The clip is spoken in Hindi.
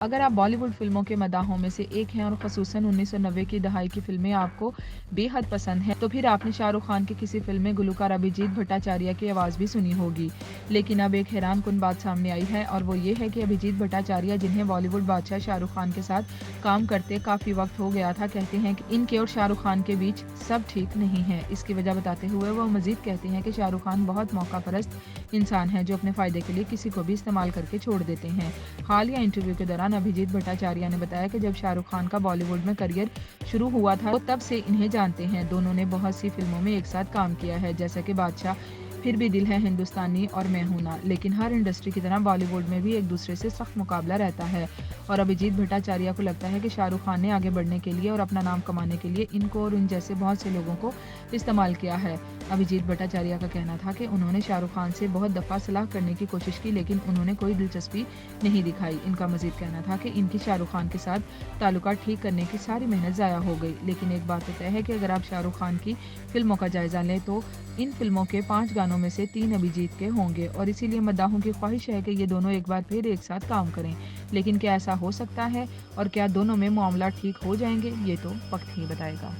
अगर आप बॉलीवुड फ़िल्मों के मदाहों में से एक हैं और ख़ुसूसन 1990 की दहाई की फ़िल्में आपको बेहद पसंद हैं, तो फिर आपने शाहरुख़ खान की किसी फ़िल्म में गुलकार अभिजीत भट्टाचार्य की आवाज़ भी सुनी होगी। लेकिन अब एक हैरानकुन बात सामने आई है और वो ये है कि अभिजीत भट्टाचार्य, जिन्हें बॉलीवुड बादशाह शाहरुख़ खान के साथ काम करते काफ़ी वक्त हो गया था, कहते हैं कि इनके और शाहरुख़ खान के बीच सब ठीक नहीं है। इसकी वजह बताते हुए वो मज़ीद कहते हैं कि शाहरुख़ खान बहुत मौकापरस्त इंसान हैं, जो अपने फ़ायदे के लिए किसी को भी इस्तेमाल करके छोड़ देते हैं। हालिया इंटरव्यू के दौरान अभिजीत भट्टाचार्य ने बताया कि जब शाहरुख खान का बॉलीवुड में करियर शुरू हुआ था, वो तब से इन्हें जानते हैं। दोनों ने बहुत सी फिल्मों में एक साथ काम किया है, जैसे कि बादशाह, फिर भी दिल है हिंदुस्तानी और मैं हूं ना। लेकिन हर इंडस्ट्री की तरह बॉलीवुड में भी एक दूसरे से सख्त मुकाबला रहता है और अभिजीत भट्टाचार्य को लगता है कि शाहरुख खान ने आगे बढ़ने के लिए और अपना नाम कमाने के लिए इनको और इन जैसे बहुत से लोगों को इस्तेमाल किया है। अभिजीत भट्टाचार्य का कहना था कि उन्होंने शाहरुख खान से बहुत दफ़ा सलाह करने की कोशिश की, लेकिन उन्होंने कोई दिलचस्पी नहीं दिखाई। इनका मजीद कहना था कि इनकी शाहरुख खान के साथ ताल्लुकात ठीक करने की सारी मेहनत ज़ाया हो गई। लेकिन एक बात तो तय है कि अगर आप शाहरुख खान की फिल्मों का जायज़ा लें तो इन फिल्मों के 5 गानों में से 3 अभिजीत के होंगे और इसीलिए मद्दाहों की ख्वाहिश है कि ये दोनों एक बार फिर एक साथ काम करें। लेकिन क्या ऐसा हो सकता है और क्या दोनों में मामला ठीक हो जाएंगे, ये तो वक्त ही बताएगा।